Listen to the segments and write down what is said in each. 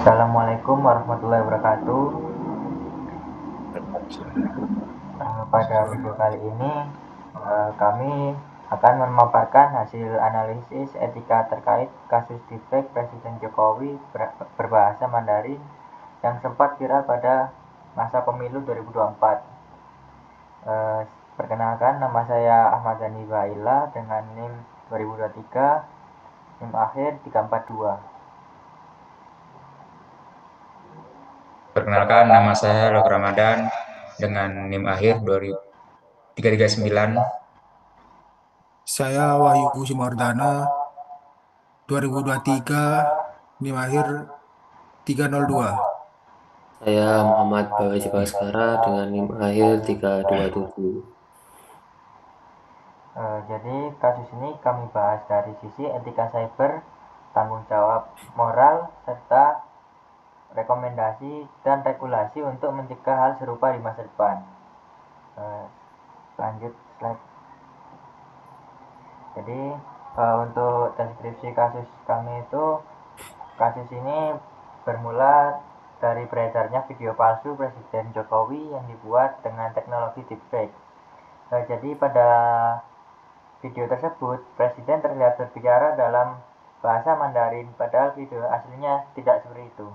Assalamualaikum warahmatullahi wabarakatuh. Pada video kali ini kami akan memaparkan hasil analisis etika terkait kasus deepfake Presiden Jokowi berbahasa Mandarin yang sempat viral pada masa pemilu 2024. Perkenalkan, nama saya Ahmad Dhani Baila dengan NIM 2023, NIM akhir 342. Perkenalkan, nama saya Lok Ramadan dengan NIM akhir 339. Saya Wahyu Simardana 2023 NIM akhir 302. Saya Muhammad Bawaji Baskara dengan NIM akhir 327. Jadi kasus ini kami bahas dari sisi etika cyber, tanggung jawab moral, serta rekomendasi dan regulasi untuk mencegah hal serupa di masa depan. Lanjut slide. Jadi untuk deskripsi kasus kami itu, kasus ini bermula dari beredarnya video palsu Presiden Jokowi yang dibuat dengan teknologi deepfake. Jadi pada video tersebut Presiden terlihat berbicara dalam bahasa Mandarin, padahal video aslinya tidak seperti itu.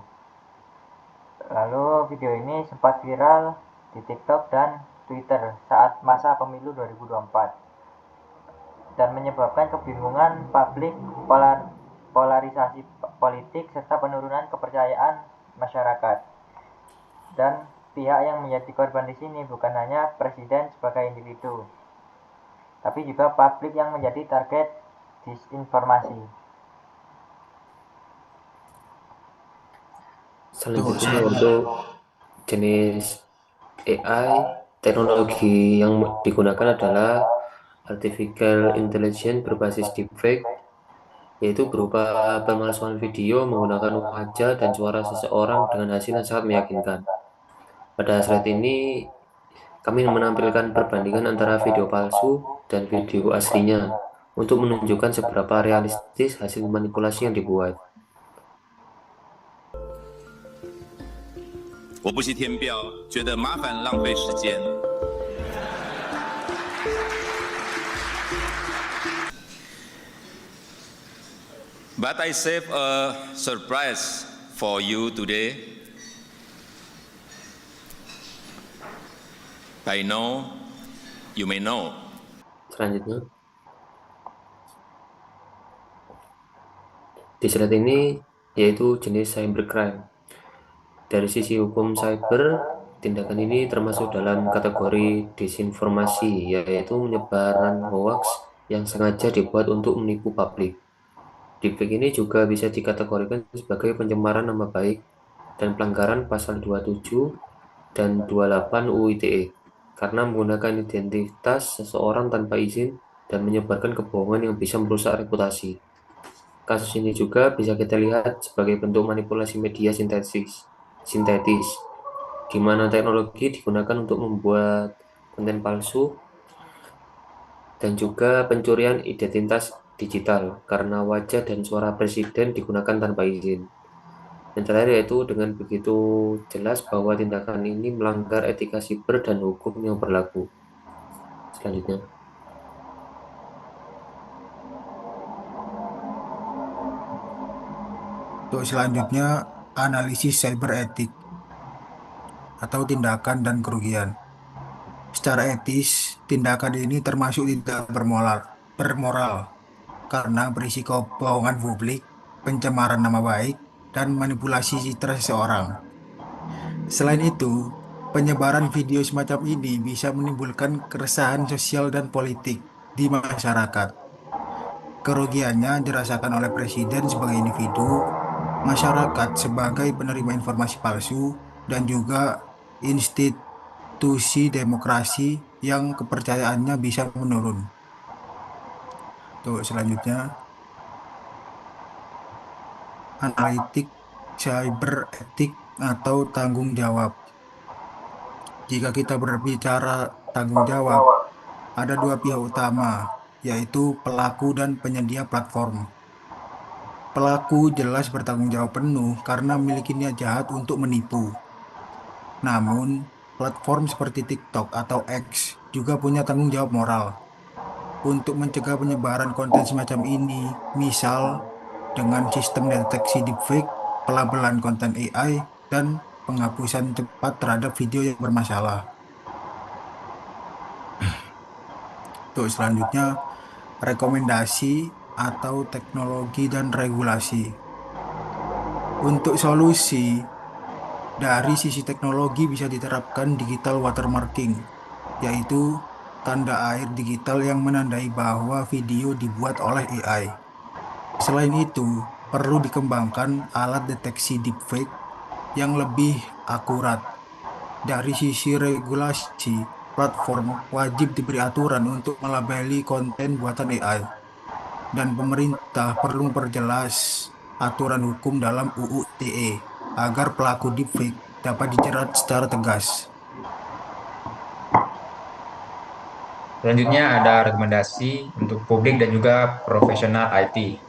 Lalu video ini sempat viral di TikTok dan Twitter saat masa pemilu 2024 dan menyebabkan kebingungan publik, polarisasi politik, serta penurunan kepercayaan masyarakat. Dan pihak yang menjadi korban di sini bukan hanya Presiden sebagai individu, tapi juga publik yang menjadi target disinformasi. Selanjutnya untuk jenis AI, teknologi yang digunakan adalah Artificial Intelligence berbasis deepfake, yaitu berupa pemalsuan video menggunakan wajah dan suara seseorang dengan hasil yang sangat meyakinkan. Pada slide ini kami menampilkan perbandingan antara video palsu dan video aslinya untuk menunjukkan seberapa realistis hasil manipulasi yang dibuat. 我不惜填表，觉得麻烦浪费时间。But I save a surprise for you today. I know, you may know. Selanjutnya, di slide ini yaitu jenis cybercrime. Dari sisi hukum cyber, tindakan ini termasuk dalam kategori disinformasi, yaitu penyebaran hoaks yang sengaja dibuat untuk menipu publik. Deepfake ini juga bisa dikategorikan sebagai pencemaran nama baik dan pelanggaran pasal 27 dan 28 UU ITE karena menggunakan identitas seseorang tanpa izin dan menyebarkan kebohongan yang bisa merusak reputasi. Kasus ini juga bisa kita lihat sebagai bentuk manipulasi media sintetis, di mana teknologi digunakan untuk membuat konten palsu dan juga pencurian identitas digital karena wajah dan suara presiden digunakan tanpa izin. Yang terakhir yaitu dengan begitu jelas bahwa tindakan ini melanggar etika siber dan hukum yang berlaku. Selanjutnya. Untuk selanjutnya, analisis cyber etik atau tindakan dan kerugian. Secara etis, tindakan ini termasuk tidak bermoral karena berisiko kebohongan publik, pencemaran nama baik, dan manipulasi citra seseorang. Selain itu, penyebaran video semacam ini bisa menimbulkan keresahan sosial dan politik di masyarakat. Kerugiannya dirasakan oleh Presiden sebagai individu, masyarakat sebagai penerima informasi palsu, dan juga institusi demokrasi yang kepercayaannya bisa menurun. Untuk selanjutnya, analitik cyber etik atau tanggung jawab. Jika kita berbicara tanggung jawab, ada dua pihak utama, yaitu pelaku dan penyedia platform. Pelaku jelas bertanggung jawab penuh karena memiliki niat jahat untuk menipu. Namun, platform seperti TikTok atau X juga punya tanggung jawab moral untuk mencegah penyebaran konten semacam ini, misal dengan sistem deteksi deepfake, pelabelan konten AI, dan penghapusan cepat terhadap video yang bermasalah. Untuk selanjutnya, rekomendasi atau teknologi dan regulasi. Untuk solusi, dari sisi teknologi bisa diterapkan digital watermarking, yaitu tanda air digital yang menandai bahwa video dibuat oleh AI. Selain itu, perlu dikembangkan alat deteksi deepfake yang lebih akurat. Dari sisi regulasi, platform wajib diberi aturan untuk melabeli konten buatan AI, dan pemerintah perlu memperjelas aturan hukum dalam UU ITE agar pelaku deepfake dapat dijerat secara tegas. Selanjutnya ada rekomendasi untuk publik dan juga profesional IT.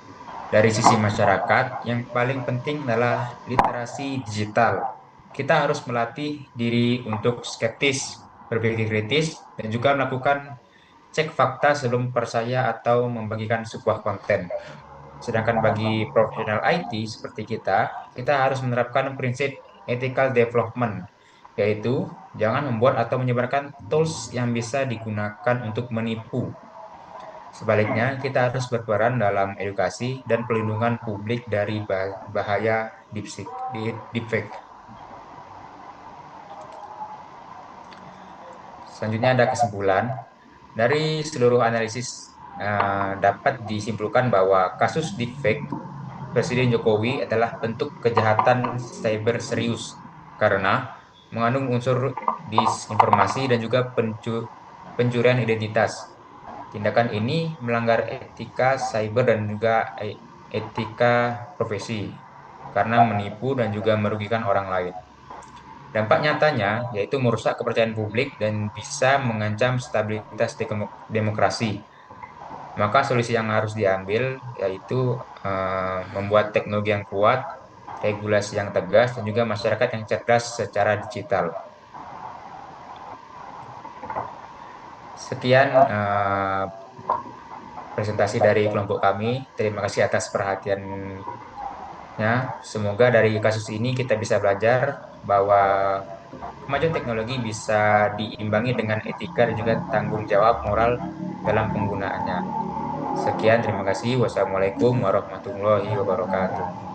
Dari sisi masyarakat, yang paling penting adalah literasi digital. Kita harus melatih diri untuk skeptis, berpikir kritis, dan juga melakukan cek fakta sebelum percaya atau membagikan sebuah konten. Sedangkan bagi profesional IT seperti kita harus menerapkan prinsip ethical development, yaitu jangan membuat atau menyebarkan tools yang bisa digunakan untuk menipu. Sebaliknya, kita harus berperan dalam edukasi dan pelindungan publik dari bahaya deepfake. Selanjutnya ada kesimpulan. Dari seluruh analisis dapat disimpulkan bahwa kasus deepfake Presiden Jokowi adalah bentuk kejahatan cyber serius karena mengandung unsur disinformasi dan juga pencurian identitas. Tindakan ini melanggar etika cyber dan juga etika profesi karena menipu dan juga merugikan orang lain. Dampak nyatanya yaitu merusak kepercayaan publik dan bisa mengancam stabilitas demokrasi. Maka solusi yang harus diambil yaitu membuat teknologi yang kuat, regulasi yang tegas, dan juga masyarakat yang cerdas secara digital. Sekian presentasi dari kelompok kami. Terima kasih atas perhatiannya. Semoga dari kasus ini kita bisa belajar bahwa kemajuan teknologi bisa diimbangi dengan etika dan juga tanggung jawab moral dalam penggunaannya. Sekian, terima kasih. Wassalamualaikum warahmatullahi wabarakatuh.